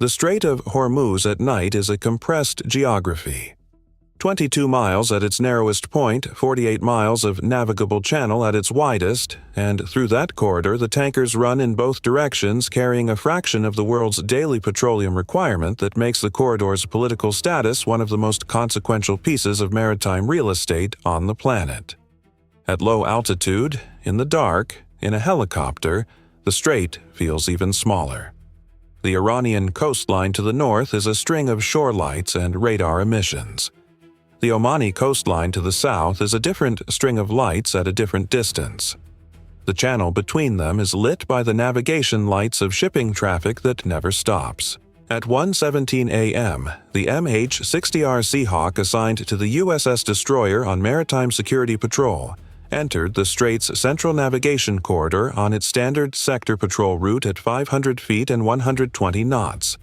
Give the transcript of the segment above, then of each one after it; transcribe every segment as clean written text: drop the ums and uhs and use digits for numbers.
The Strait of Hormuz at night is a compressed geography. 22 miles at its narrowest point, 48 miles of navigable channel at its widest, and through that corridor the tankers run in both directions, carrying a fraction of the world's daily petroleum requirement that makes the corridor's political status one of the most consequential pieces of maritime real estate on the planet. At low altitude, in the dark, in a helicopter, the strait feels even smaller. The Iranian coastline to the north is a string of shore lights and radar emissions. The Omani coastline to the south is a different string of lights at a different distance. The channel between them is lit by the navigation lights of shipping traffic that never stops. At 1:17 a.m., the MH-60R Seahawk assigned to the USS Destroyer on maritime security patrol entered the Strait's central navigation corridor on its standard sector patrol route at 500 feet and 120 knots.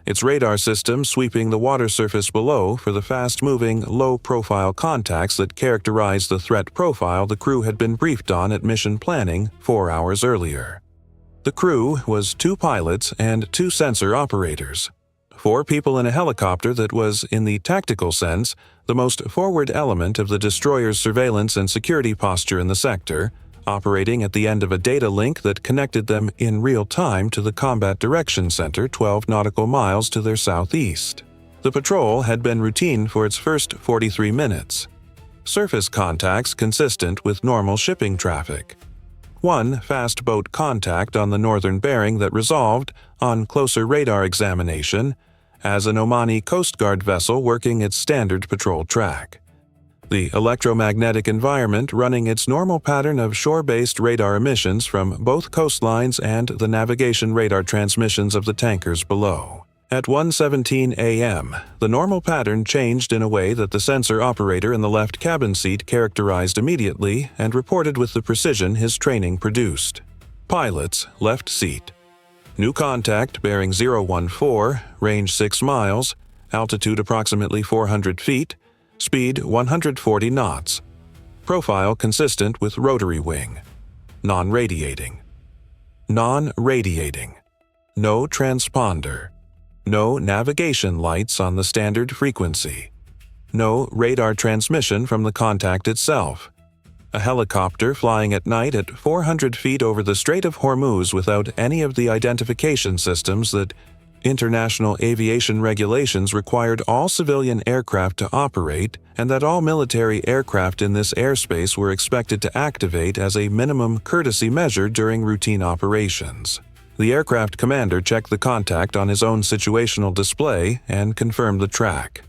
Its radar system sweeping the water surface below for the fast-moving, low-profile contacts that characterize the threat profile the crew had been briefed on at mission planning 4 hours earlier. The crew was 2 pilots and 2 sensor operators. 4 people in a helicopter that was, in the tactical sense, the most forward element of the destroyer's surveillance and security posture in the sector, operating at the end of a data link that connected them in real time to the Combat Direction Center 12 nautical miles to their southeast. The patrol had been routine for its first 43 minutes. Surface contacts consistent with normal shipping traffic. 1 fast boat contact on the northern bearing that resolved, on closer radar examination, as an Omani Coast Guard vessel working its standard patrol track. The electromagnetic environment running its normal pattern of shore-based radar emissions from both coastlines and the navigation radar transmissions of the tankers below. At 1:17 a.m., the normal pattern changed in a way that the sensor operator in the left cabin seat characterized immediately and reported with the precision his training produced. Pilots, left seat. New contact bearing 014, range 6 miles, altitude approximately 400 feet, speed 140 knots. Profile consistent with rotary wing. Non-radiating. Non-radiating. No transponder. No navigation lights on the standard frequency. No radar transmission from the contact itself. A helicopter flying at night at 400 feet over the Strait of Hormuz without any of the identification systems that international aviation regulations required all civilian aircraft to operate, and that all military aircraft in this airspace were expected to activate as a minimum courtesy measure during routine operations. The aircraft commander checked the contact on his own situational display and confirmed the track.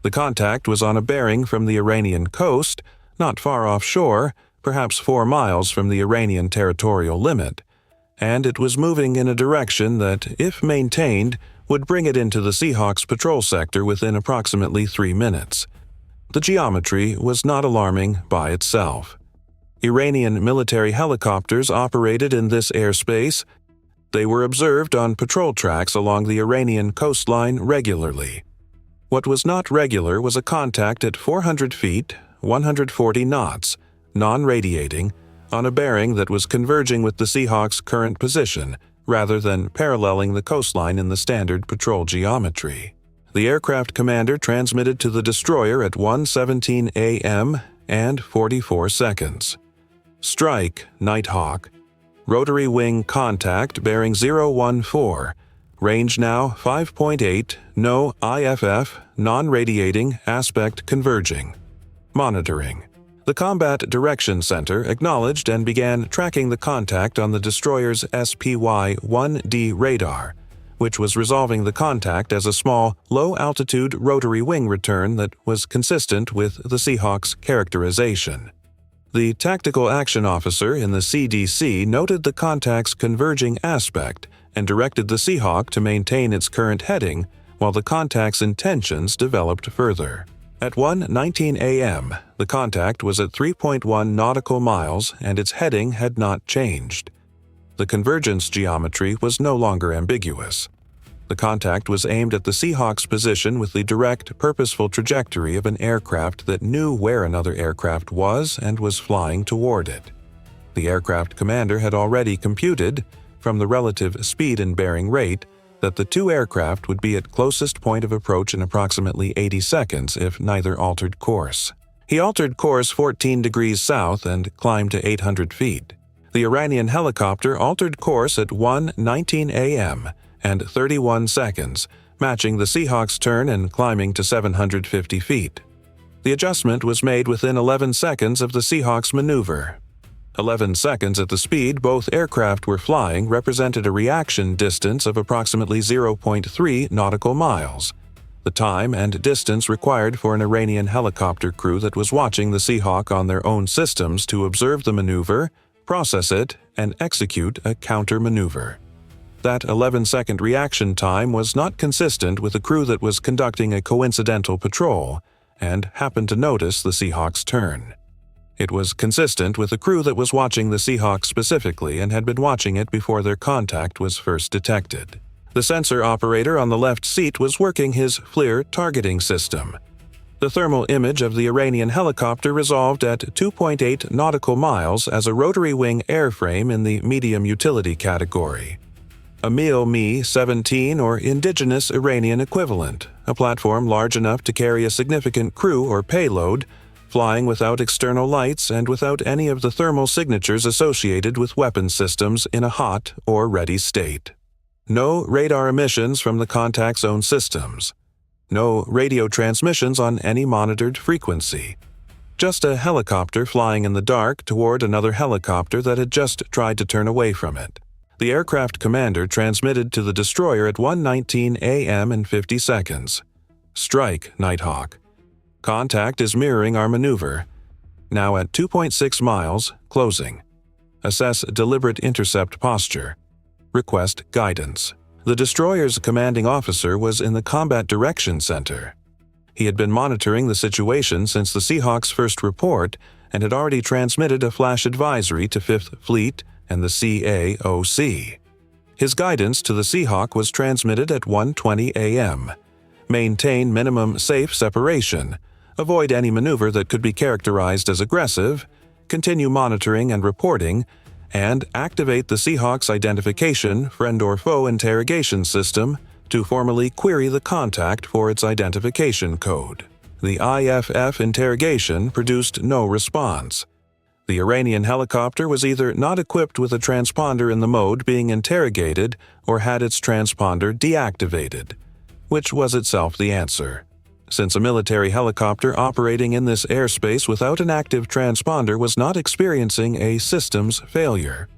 The contact was on a bearing from the Iranian coast, not far offshore, perhaps 4 miles from the Iranian territorial limit, and it was moving in a direction that, if maintained, would bring it into the Seahawk's patrol sector within approximately 3 minutes. The geometry was not alarming by itself. Iranian military helicopters operated in this airspace. They were observed on patrol tracks along the Iranian coastline regularly. What was not regular was a contact at 400 feet, 140 knots, non-radiating, on a bearing that was converging with the Seahawk's current position, rather than paralleling the coastline in the standard patrol geometry. The aircraft commander transmitted to the destroyer at 1:17 a.m. and 44 seconds. Strike, Nighthawk. Rotary wing contact bearing 014. Range now 5.8, no IFF, non-radiating, aspect converging. Monitoring. The Combat Direction Center acknowledged and began tracking the contact on the destroyer's SPY-1D radar, which was resolving the contact as a small, low-altitude rotary wing return that was consistent with the Seahawk's characterization. The Tactical Action Officer in the CDC noted the contact's converging aspect and directed the Seahawk to maintain its current heading while the contact's intentions developed further. At 1:19 a.m., the contact was at 3.1 nautical miles and its heading had not changed. The convergence geometry was no longer ambiguous. The contact was aimed at the Seahawk's position with the direct, purposeful trajectory of an aircraft that knew where another aircraft was and was flying toward it. The aircraft commander had already computed, from the relative speed and bearing rate, that the two aircraft would be at closest point of approach in approximately 80 seconds if neither altered course. He altered course 14 degrees south and climbed to 800 feet. The Iranian helicopter altered course at 1:19 a.m. and 31 seconds, matching the Seahawk's turn and climbing to 750 feet. The adjustment was made within 11 seconds of the Seahawk's maneuver. 11 seconds at the speed both aircraft were flying represented a reaction distance of approximately 0.3 nautical miles, the time and distance required for an Iranian helicopter crew that was watching the Seahawk on their own systems to observe the maneuver, process it, and execute a counter-maneuver. That 11-second reaction time was not consistent with a crew that was conducting a coincidental patrol and happened to notice the Seahawk's turn. It was consistent with a crew that was watching the Seahawk specifically and had been watching it before their contact was first detected. The sensor operator on the left seat was working his FLIR targeting system. The thermal image of the Iranian helicopter resolved at 2.8 nautical miles as a rotary wing airframe in the medium utility category. A Mi-17 or indigenous Iranian equivalent, a platform large enough to carry a significant crew or payload, flying without external lights and without any of the thermal signatures associated with weapon systems in a hot or ready state. No radar emissions from the contact zone systems. No radio transmissions on any monitored frequency. Just a helicopter flying in the dark toward another helicopter that had just tried to turn away from it. The aircraft commander transmitted to the destroyer at 1:19 a.m. and 50 seconds. Strike, Nighthawk. Contact is mirroring our maneuver. Now at 2.6 miles, closing. Assess deliberate intercept posture. Request guidance. The destroyer's commanding officer was in the Combat Direction Center. He had been monitoring the situation since the Seahawk's first report and had already transmitted a flash advisory to 5th Fleet and the CAOC. His guidance to the Seahawk was transmitted at 1:20 a.m. Maintain minimum safe separation. Avoid any maneuver that could be characterized as aggressive, continue monitoring and reporting, and activate the Seahawk's identification friend or foe interrogation system to formally query the contact for its identification code. The IFF interrogation produced no response. The Iranian helicopter was either not equipped with a transponder in the mode being interrogated or had its transponder deactivated, which was itself the answer. Since a military helicopter operating in this airspace without an active transponder was not experiencing a systems failure.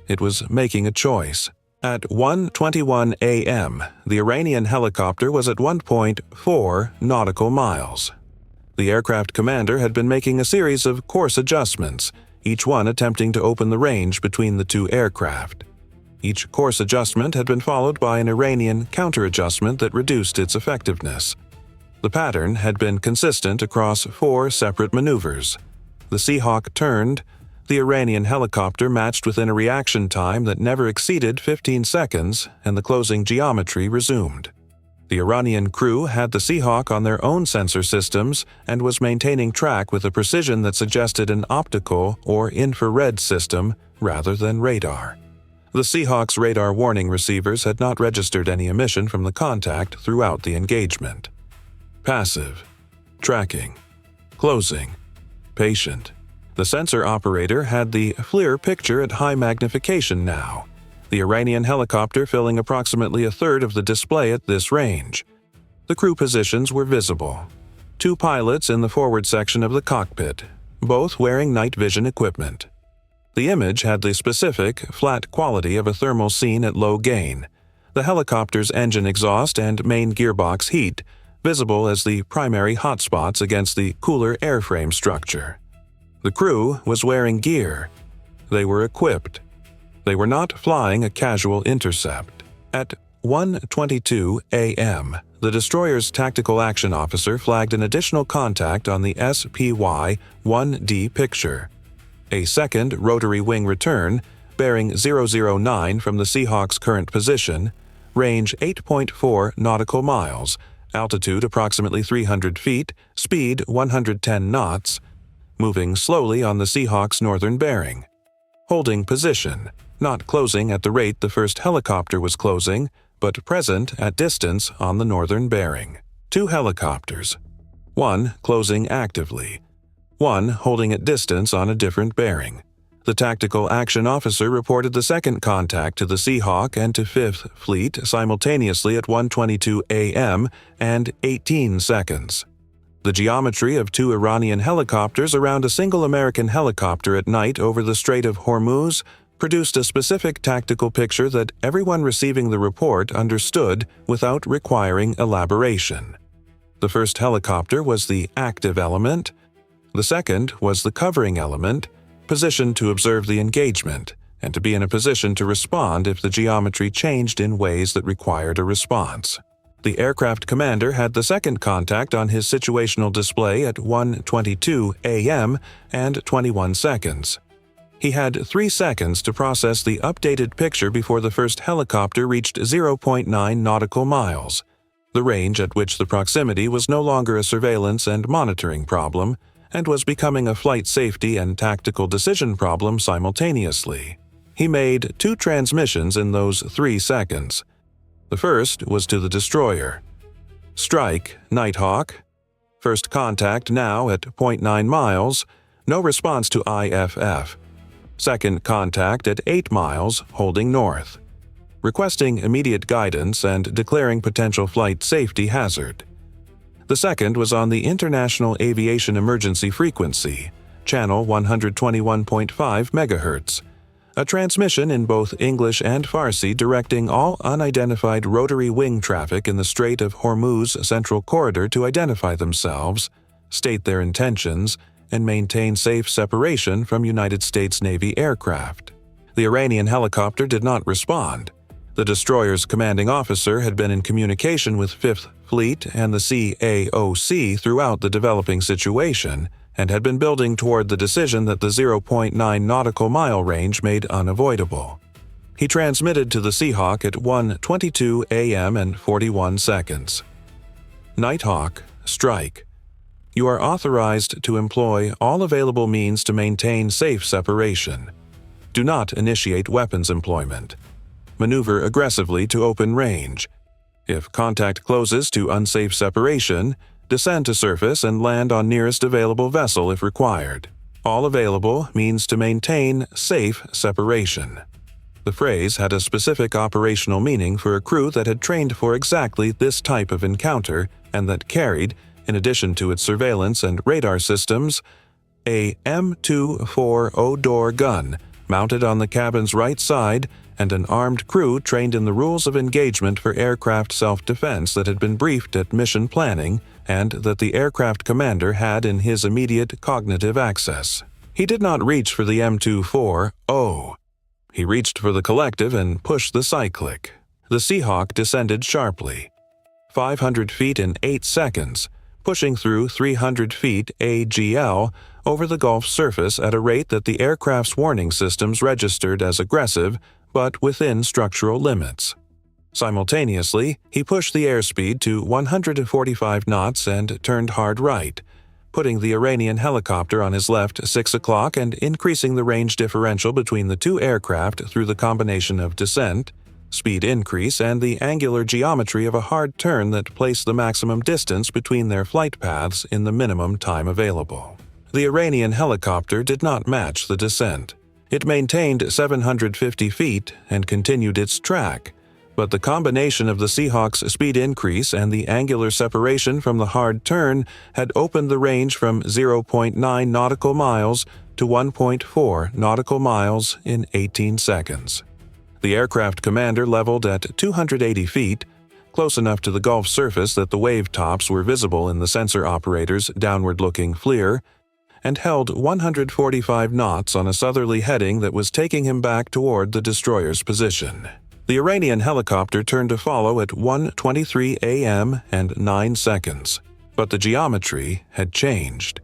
It was making a choice. At 1:21 a.m., the Iranian helicopter was at 1.4 nautical miles. The aircraft commander had been making a series of course adjustments, each one attempting to open the range between the two aircraft. Each course adjustment had been followed by an Iranian counter-adjustment that reduced its effectiveness. The pattern had been consistent across 4 separate maneuvers. The Seahawk turned, the Iranian helicopter matched within a reaction time that never exceeded 15 seconds, and the closing geometry resumed. The Iranian crew had the Seahawk on their own sensor systems and was maintaining track with a precision that suggested an optical or infrared system rather than radar. The Seahawk's radar warning receivers had not registered any emission from the contact throughout the engagement. Passive. Tracking. Closing. Patient. The sensor operator had the FLIR picture at high magnification now, the Iranian helicopter filling approximately a third of the display at this range. The crew positions were visible. 2 pilots in the forward section of the cockpit, both wearing night vision equipment. The image had the specific, flat quality of a thermal scene at low gain, the helicopter's engine exhaust and main gearbox heat, visible as the primary hotspots against the cooler airframe structure. The crew was wearing gear. They were equipped. They were not flying a casual intercept. At 1:22 a.m., the destroyer's tactical action officer flagged an additional contact on the SPY-1D picture. A second rotary wing return, bearing 009 from the Seahawk's current position, range 8.4 nautical miles, altitude approximately 300 feet, speed 110 knots, moving slowly on the Seahawk's northern bearing. Holding position, not closing at the rate the first helicopter was closing, but present at distance on the northern bearing. 2 helicopters, one closing actively, one holding at distance on a different bearing. The Tactical Action Officer reported the second contact to the Seahawk and to 5th Fleet simultaneously at 1:22 a.m. and 18 seconds. The geometry of 2 Iranian helicopters around a single American helicopter at night over the Strait of Hormuz produced a specific tactical picture that everyone receiving the report understood without requiring elaboration. The first helicopter was the active element. The second was the covering element, positioned to observe the engagement and to be in a position to respond if the geometry changed in ways that required a response. The aircraft commander had the second contact on his situational display at 1:22 a.m. and 21 seconds. He had 3 seconds to process the updated picture before the first helicopter reached 0.9 nautical miles, the range at which the proximity was no longer a surveillance and monitoring problem, and was becoming a flight safety and tactical decision problem simultaneously. He made 2 transmissions in those 3 seconds. The first was to the destroyer. Strike, Nighthawk. First contact now at 0.9 miles, no response to IFF. Second contact at 8 miles, holding north. Requesting immediate guidance and declaring potential flight safety hazard. The second was on the International Aviation Emergency Frequency, channel 121.5 MHz, a transmission in both English and Farsi directing all unidentified rotary wing traffic in the Strait of Hormuz Central Corridor to identify themselves, state their intentions, and maintain safe separation from United States Navy aircraft. The Iranian helicopter did not respond. The destroyer's commanding officer had been in communication with 5th Fleet and the CAOC throughout the developing situation and had been building toward the decision that the 0.9 nautical mile range made unavoidable. He transmitted to the Seahawk at 1:22 a.m. and 41 seconds. Nighthawk, strike. You are authorized to employ all available means to maintain safe separation. Do not initiate weapons employment. Maneuver aggressively to open range. If contact closes to unsafe separation, descend to surface and land on nearest available vessel if required. All available means to maintain safe separation. The phrase had a specific operational meaning for a crew that had trained for exactly this type of encounter and that carried, in addition to its surveillance and radar systems, a M240 door gun mounted on the cabin's right side and an armed crew trained in the rules of engagement for aircraft self-defense that had been briefed at mission planning and that the aircraft commander had in his immediate cognitive access. He did not reach for the M240. He reached for the collective and pushed the cyclic. The Seahawk descended sharply. 500 feet in 8 seconds, pushing through 300 feet AGL over the Gulf surface at a rate that the aircraft's warning systems registered as aggressive but within structural limits. Simultaneously, he pushed the airspeed to 145 knots and turned hard right, putting the Iranian helicopter on his left 6 o'clock and increasing the range differential between the 2 aircraft through the combination of descent, speed increase, and the angular geometry of a hard turn that placed the maximum distance between their flight paths in the minimum time available. The Iranian helicopter did not match the descent. It maintained 750 feet and continued its track, but the combination of the Seahawk's speed increase and the angular separation from the hard turn had opened the range from 0.9 nautical miles to 1.4 nautical miles in 18 seconds. The aircraft commander leveled at 280 feet, close enough to the Gulf surface that the wave tops were visible in the sensor operator's downward-looking FLIR, and held 145 knots on a southerly heading that was taking him back toward the destroyer's position. The Iranian helicopter turned to follow at 1:23 a.m. and 9 seconds, but the geometry had changed.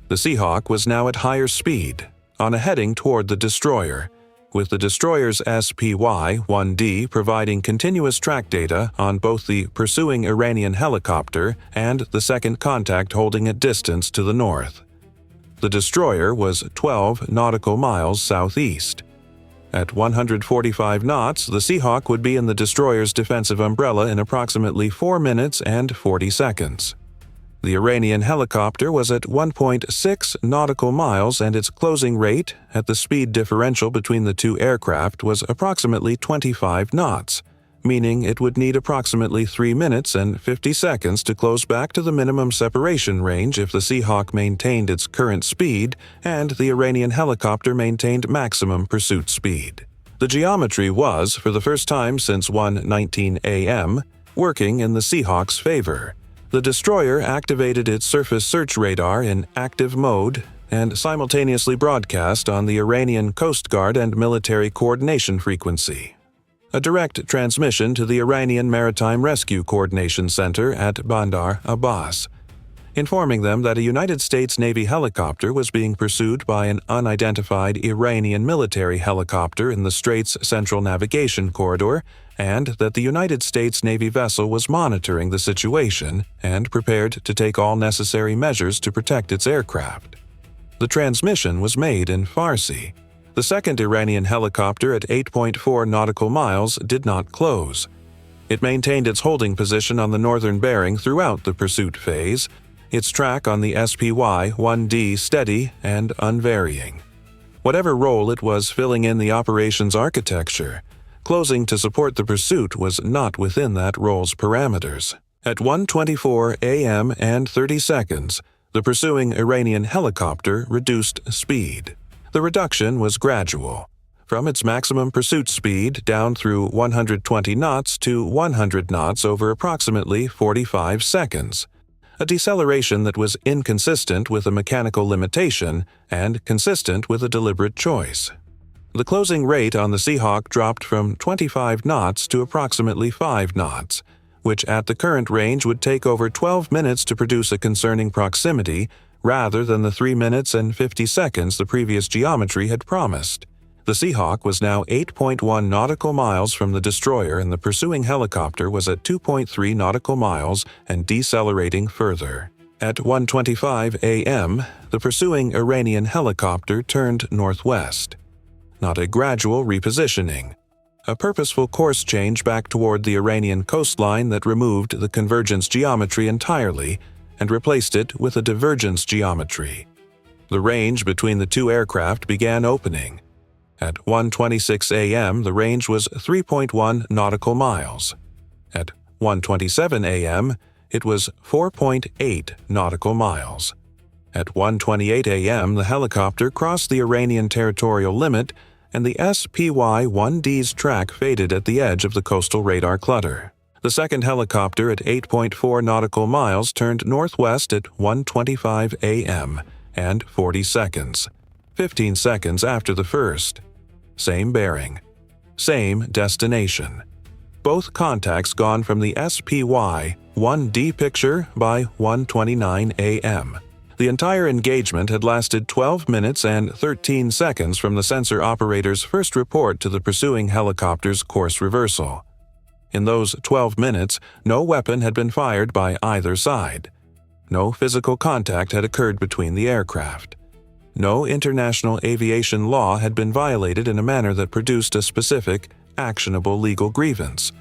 The Seahawk was now at higher speed, on a heading toward the destroyer, with the destroyer's SPY-1D providing continuous track data on both the pursuing Iranian helicopter and the second contact holding at distance to the north. The destroyer was 12 nautical miles southeast. At 145 knots, the Seahawk would be in the destroyer's defensive umbrella in approximately 4 minutes and 40 seconds. The Iranian helicopter was at 1.6 nautical miles, and its closing rate at the speed differential between the two aircraft was approximately 25 knots, meaning it would need approximately 3 minutes and 50 seconds to close back to the minimum separation range if the Seahawk maintained its current speed and the Iranian helicopter maintained maximum pursuit speed. The geometry was, for the first time since 1:19 a.m., working in the Seahawk's favor. The destroyer activated its surface search radar in active mode and simultaneously broadcast on the Iranian Coast Guard and military coordination frequency. A direct transmission to the Iranian Maritime Rescue Coordination Center at Bandar Abbas, informing them that a United States Navy helicopter was being pursued by an unidentified Iranian military helicopter in the Strait's central navigation corridor, and that the United States Navy vessel was monitoring the situation and prepared to take all necessary measures to protect its aircraft. The transmission was made in Farsi. The second Iranian helicopter at 8.4 nautical miles did not close. It maintained its holding position on the northern bearing throughout the pursuit phase, its track on the SPY-1D steady and unvarying. Whatever role it was filling in the operation's architecture, closing to support the pursuit was not within that role's parameters. At 1:24 a.m. and 30 seconds, the pursuing Iranian helicopter reduced speed. The reduction was gradual, from its maximum pursuit speed down through 120 knots to 100 knots over approximately 45 seconds, a deceleration that was inconsistent with a mechanical limitation and consistent with a deliberate choice. The closing rate on the Seahawk dropped from 25 knots to approximately 5 knots, which at the current range would take over 12 minutes to produce a concerning proximity rather than the 3 minutes and 50 seconds the previous geometry had promised. The Seahawk was now 8.1 nautical miles from the destroyer, and the pursuing helicopter was at 2.3 nautical miles and decelerating further. At 1:25 a.m., the pursuing Iranian helicopter turned northwest. Not a gradual repositioning. A purposeful course change back toward the Iranian coastline that removed the convergence geometry entirely and replaced it with a divergence geometry. The range between the two aircraft began opening. At 1:26 a.m., the range was 3.1 nautical miles. At 1:27 a.m., it was 4.8 nautical miles. At 1:28 a.m., the helicopter crossed the Iranian territorial limit, and the SPY-1D's track faded at the edge of the coastal radar clutter. The second helicopter at 8.4 nautical miles turned northwest at 1:25 a.m. and 40 seconds, 15 seconds after the first. Same bearing. Same destination. Both contacts gone from the SPY-1D picture by 1:29 a.m. The entire engagement had lasted 12 minutes and 13 seconds from the sensor operator's first report to the pursuing helicopter's course reversal. In those 12 minutes, no weapon had been fired by either side. No physical contact had occurred between the aircraft. No international aviation law had been violated in a manner that produced a specific, actionable legal grievance.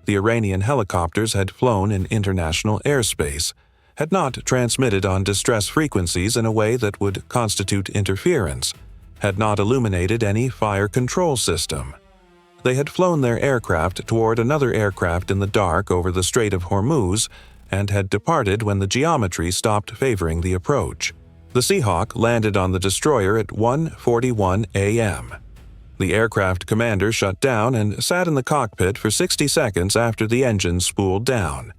The Iranian helicopters had flown in international airspace, had not transmitted on distress frequencies in a way that would constitute interference, had not illuminated any fire control system. They had flown their aircraft toward another aircraft in the dark over the Strait of Hormuz and had departed when the geometry stopped favoring the approach. The Seahawk landed on the destroyer at 1:41 a.m. The aircraft commander shut down and sat in the cockpit for 60 seconds after the engine spooled down,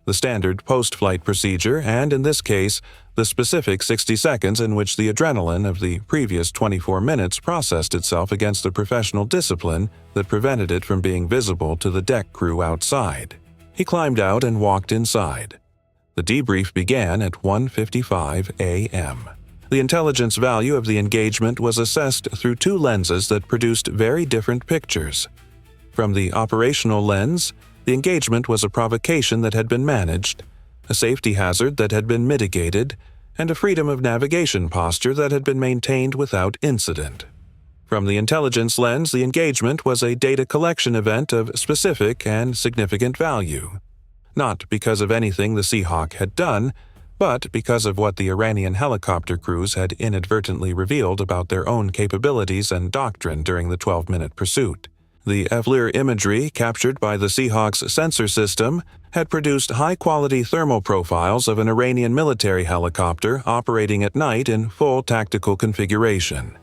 the standard post-flight procedure, and in this case, the specific 60 seconds in which the adrenaline of the previous 24 minutes processed itself against the professional discipline that prevented it from being visible to the deck crew outside. He climbed out and walked inside. The debrief began at 1:55 a.m. The intelligence value of the engagement was assessed through two lenses that produced very different pictures. From the operational lens, the engagement was a provocation that had been managed, a safety hazard that had been mitigated, and a freedom of navigation posture that had been maintained without incident. From the intelligence lens, the engagement was a data collection event of specific and significant value. Not because of anything the Seahawk had done, but because of what the Iranian helicopter crews had inadvertently revealed about their own capabilities and doctrine during the 12-minute pursuit. The FLIR imagery captured by the Seahawk's sensor system had produced high-quality thermal profiles of an Iranian military helicopter operating at night in full tactical configuration.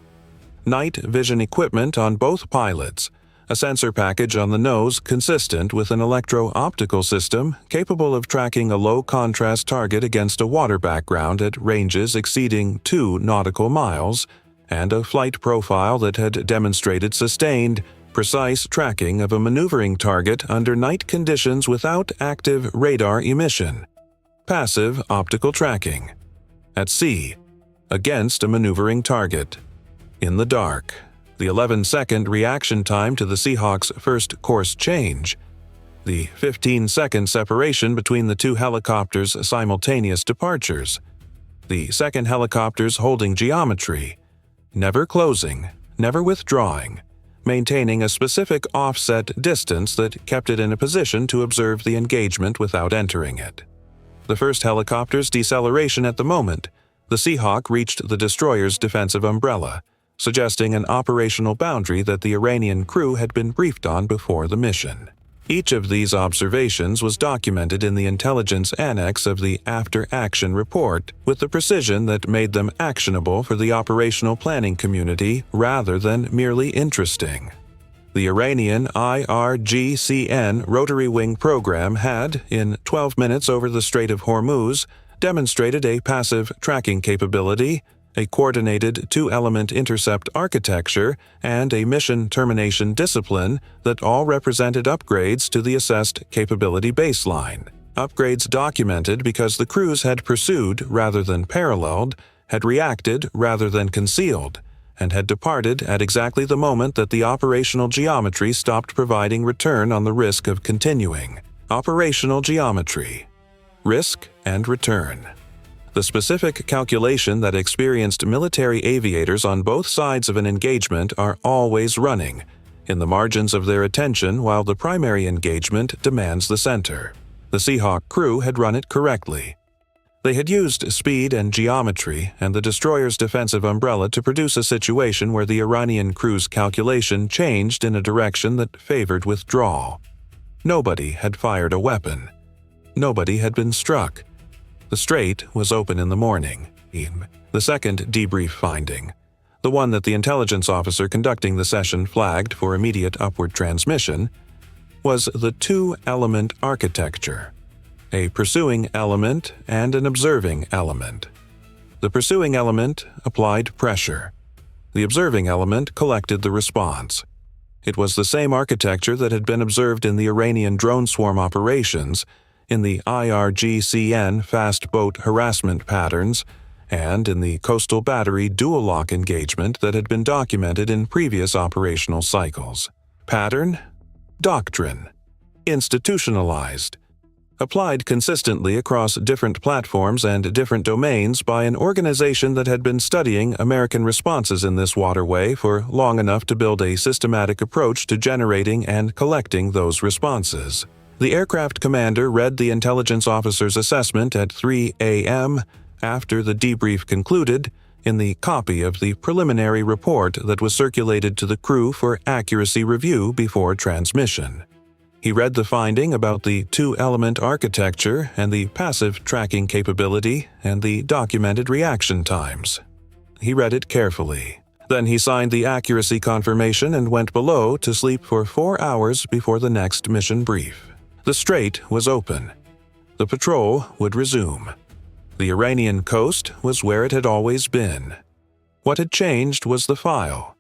Night vision equipment on both pilots, a sensor package on the nose consistent with an electro-optical system capable of tracking a low-contrast target against a water background at ranges exceeding 2 nautical miles, and a flight profile that had demonstrated sustained, precise tracking of a maneuvering target under night conditions without active radar emission. Passive optical tracking. At sea, against a maneuvering target. In the dark. The 11-second reaction time to the Seahawk's first course change, the 15-second separation between the two helicopters' simultaneous departures, the second helicopter's holding geometry, never closing, never withdrawing, maintaining a specific offset distance that kept it in a position to observe the engagement without entering it. The first helicopter's deceleration at the moment, the Seahawk reached the destroyer's defensive umbrella, suggesting an operational boundary that the Iranian crew had been briefed on before the mission. Each of these observations was documented in the intelligence annex of the after-action report with the precision that made them actionable for the operational planning community rather than merely interesting. The Iranian IRGCN rotary wing program had, in 12 minutes over the Strait of Hormuz, demonstrated a passive tracking capability, a coordinated two-element intercept architecture, and a mission termination discipline that all represented upgrades to the assessed capability baseline. Upgrades documented because the crews had pursued rather than paralleled, had reacted rather than concealed, and had departed at exactly the moment that the operational geometry stopped providing return on the risk of continuing. Operational geometry. Risk and return. The specific calculation that experienced military aviators on both sides of an engagement are always running, in the margins of their attention while the primary engagement demands the center. The Seahawk crew had run it correctly. They had used speed and geometry and the destroyer's defensive umbrella to produce a situation where the Iranian crew's calculation changed in a direction that favored withdrawal. Nobody had fired a weapon. Nobody had been struck. The strait was open in the morning. The second debrief finding, the one that the intelligence officer conducting the session flagged for immediate upward transmission, was the two-element architecture, a pursuing element and an observing element. The pursuing element applied pressure. The observing element collected the response. It was the same architecture that had been observed in the Iranian drone swarm operations, in the IRGCN fast boat harassment patterns, and in the coastal battery dual-lock engagement that had been documented in previous operational cycles. Pattern, doctrine, institutionalized, applied consistently across different platforms and different domains by an organization that had been studying American responses in this waterway for long enough to build a systematic approach to generating and collecting those responses. The aircraft commander read the intelligence officer's assessment at 3 a.m. after the debrief concluded in the copy of the preliminary report that was circulated to the crew for accuracy review before transmission. He read the finding about the two-element architecture and the passive tracking capability and the documented reaction times. He read it carefully. Then he signed the accuracy confirmation and went below to sleep for 4 hours before the next mission brief. The strait was open. The patrol would resume. The Iranian coast was where it had always been. What had changed was the file.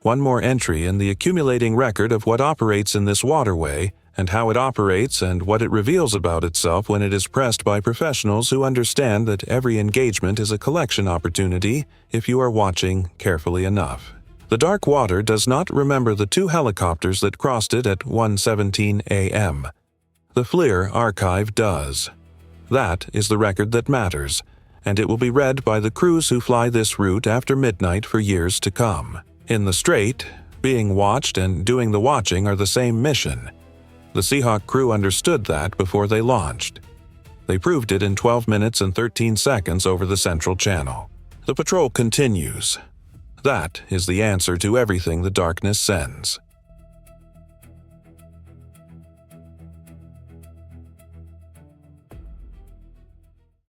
One more entry in the accumulating record of what operates in this waterway and how it operates and what it reveals about itself when it is pressed by professionals who understand that every engagement is a collection opportunity if you are watching carefully enough. The dark water does not remember the two helicopters that crossed it at 1:17 a.m. The FLIR archive does. That is the record that matters, and it will be read by the crews who fly this route after midnight for years to come. In the Strait, being watched and doing the watching are the same mission. The Seahawk crew understood that before they launched. They proved it in 12 minutes and 13 seconds over the Central Channel. The patrol continues. That is the answer to everything the darkness sends.